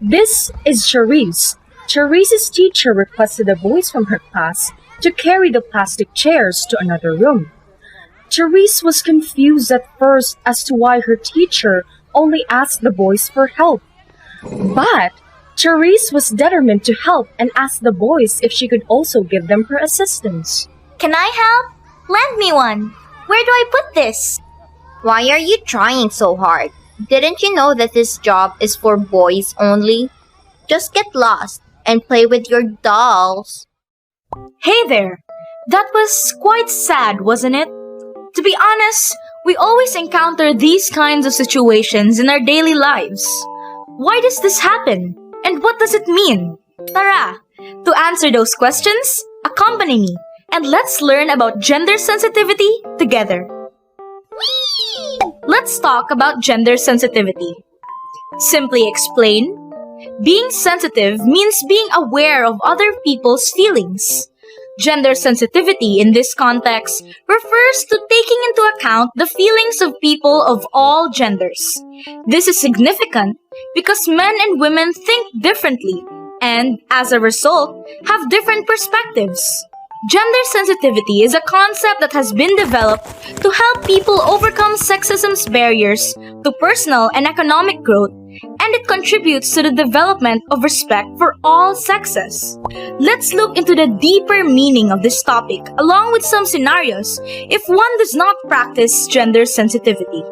This is Charisse. Charisse's teacher requested the boys from her class to carry the plastic chairs to another room. Charisse was confused at first as to why her teacher only asked the boys for help. But Charisse was determined to help and asked the boys if she could also give them her assistance. Can I help? Lend me one. Where do I put this? Why are you trying so hard? Didn't you know that this job is for boys only? Just get lost and play with your dolls. Hey there! That was quite sad, wasn't it? To be honest, we always encounter these kinds of situations in our daily lives. Why does this happen? And what does it mean? Tara! To answer those questions, accompany me and let's learn about gender sensitivity together. Let's talk about gender sensitivity. Simply explain, being sensitive means being aware of other people's feelings. Gender sensitivity in this context refers to taking into account the feelings of people of all genders. This is significant because men and women think differently and, as a result, have different perspectives. Gender sensitivity is a concept that has been developed to help people overcome sexism's barriers to personal and economic growth, and it contributes to the development of respect for all sexes. Let's look into the deeper meaning of this topic along with some scenarios if one does not practice gender sensitivity.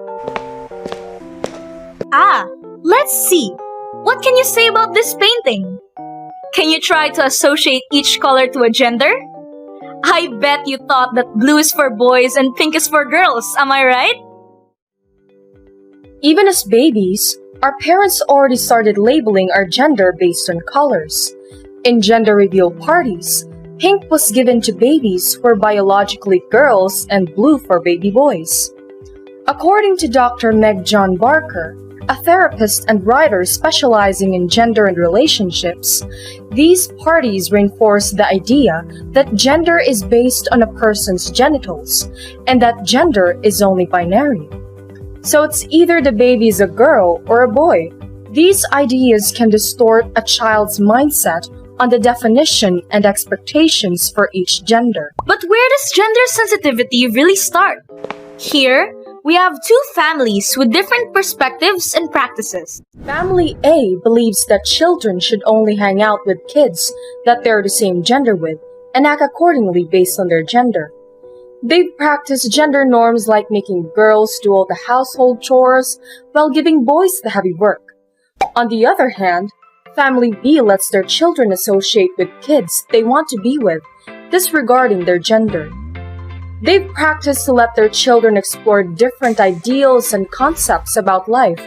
Let's see. What can you say about this painting? Can you try to associate each color to a gender? I bet you thought that blue is for boys and pink is for girls, am I right? Even as babies, our parents already started labeling our gender based on colors. In gender reveal parties, pink was given to babies who were biologically girls and blue for baby boys. According to Dr. Meg John Barker, a therapist and writer specializing in gender and relationships, these parties reinforce the idea that gender is based on a person's genitals and that gender is only binary. So it's either the baby is a girl or a boy. These ideas can distort a child's mindset on the definition and expectations for each gender. But where does gender sensitivity really start? Here, we have two families with different perspectives and practices. Family A believes that children should only hang out with kids that they're the same gender with and act accordingly based on their gender. They practice gender norms like making girls do all the household chores while giving boys the heavy work. On the other hand, Family B lets their children associate with kids they want to be with, disregarding their gender. They practice to let their children explore different ideals and concepts about life,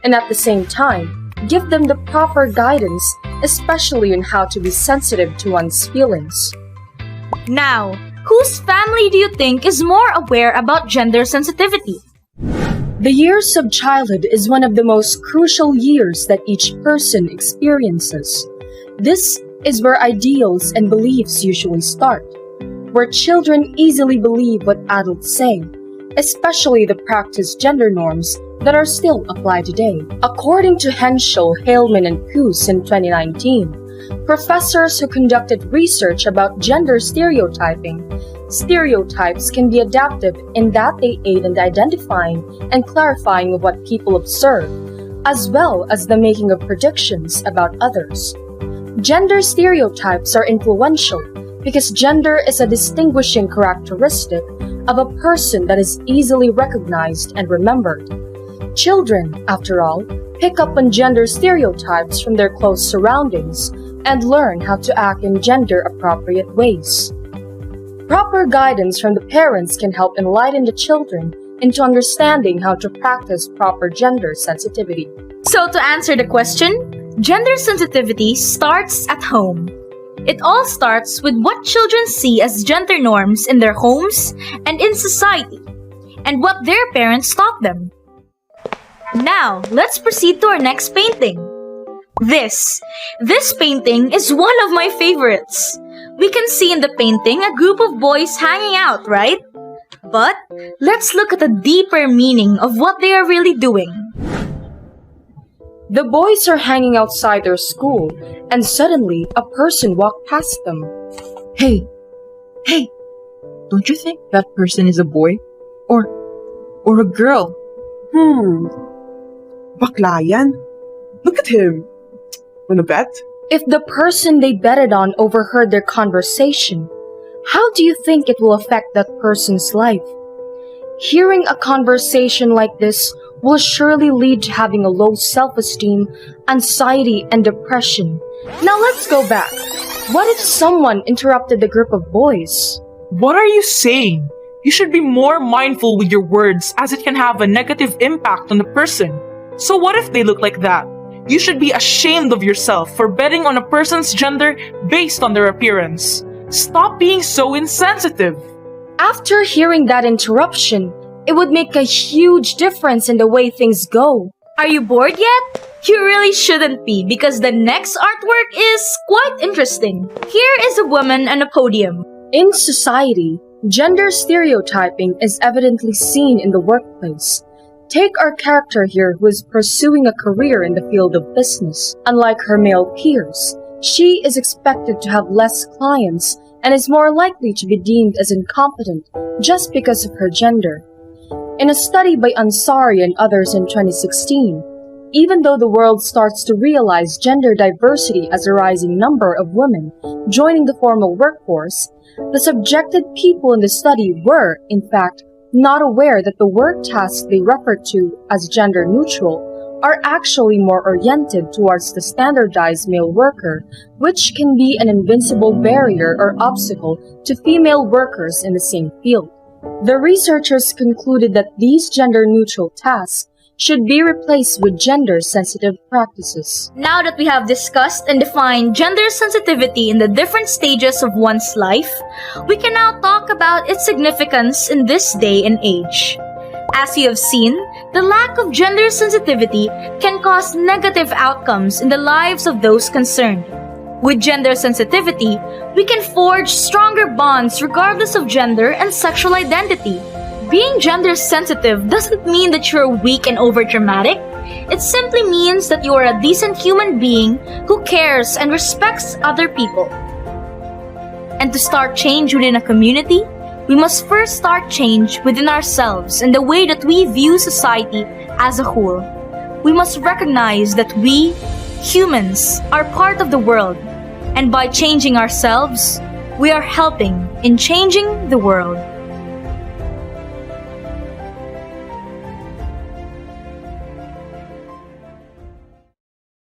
and at the same time, give them the proper guidance, especially on how to be sensitive to one's feelings. Now, whose family do you think is more aware about gender sensitivity? The years of childhood is one of the most crucial years that each person experiences. This is where ideals and beliefs usually start, where children easily believe what adults say, especially the practiced gender norms that are still applied today. According to Henschel, Haleman, and Coos in 2019, professors who conducted research about gender stereotyping, stereotypes can be adaptive in that they aid in identifying and clarifying what people observe, as well as the making of predictions about others. Gender stereotypes are influential because gender is a distinguishing characteristic of a person that is easily recognized and remembered. Children, after all, pick up on gender stereotypes from their close surroundings and learn how to act in gender-appropriate ways. Proper guidance from the parents can help enlighten the children into understanding how to practice proper gender sensitivity. So to answer the question, gender sensitivity starts at home. It all starts with what children see as gender norms in their homes and in society, and what their parents taught them. Now, let's proceed to our next painting. This painting is one of my favorites. We can see in the painting a group of boys hanging out, right? But let's look at the deeper meaning of what they are really doing. The boys are hanging outside their school, and suddenly a person walked past them. Hey, don't you think that person is a boy? Or a girl? Bakla yan. Look at him. Wanna bet? If the person they betted on overheard their conversation, how do you think it will affect that person's life? Hearing a conversation like this will surely lead to having a low self-esteem, anxiety, and depression. Now let's go back. What if someone interrupted the group of boys? What are you saying? You should be more mindful with your words as it can have a negative impact on the person. So what if they look like that? You should be ashamed of yourself for betting on a person's gender based on their appearance. Stop being so insensitive. After hearing that interruption, it would make a huge difference in the way things go. Are you bored yet? You really shouldn't be, because the next artwork is quite interesting. Here is a woman on a podium. In society, gender stereotyping is evidently seen in the workplace. Take our character here who is pursuing a career in the field of business. Unlike her male peers, she is expected to have less clients and is more likely to be deemed as incompetent just because of her gender. In a study by Ansari and others in 2016, even though the world starts to realize gender diversity as a rising number of women joining the formal workforce, the subjected people in the study were, in fact, not aware that the work tasks they refer to as gender neutral are actually more oriented towards the standardized male worker, which can be an invincible barrier or obstacle to female workers in the same field. The researchers concluded that these gender-neutral tasks should be replaced with gender-sensitive practices. Now that we have discussed and defined gender sensitivity in the different stages of one's life, we can now talk about its significance in this day and age. As you have seen, the lack of gender sensitivity can cause negative outcomes in the lives of those concerned. With gender sensitivity, we can forge stronger bonds regardless of gender and sexual identity. Being gender sensitive doesn't mean that you're weak and overdramatic. It simply means that you are a decent human being who cares and respects other people. And to start change within a community, we must first start change within ourselves and the way that we view society as a whole. We must recognize that we, humans, are part of the world, and by changing ourselves, we are helping in changing the world.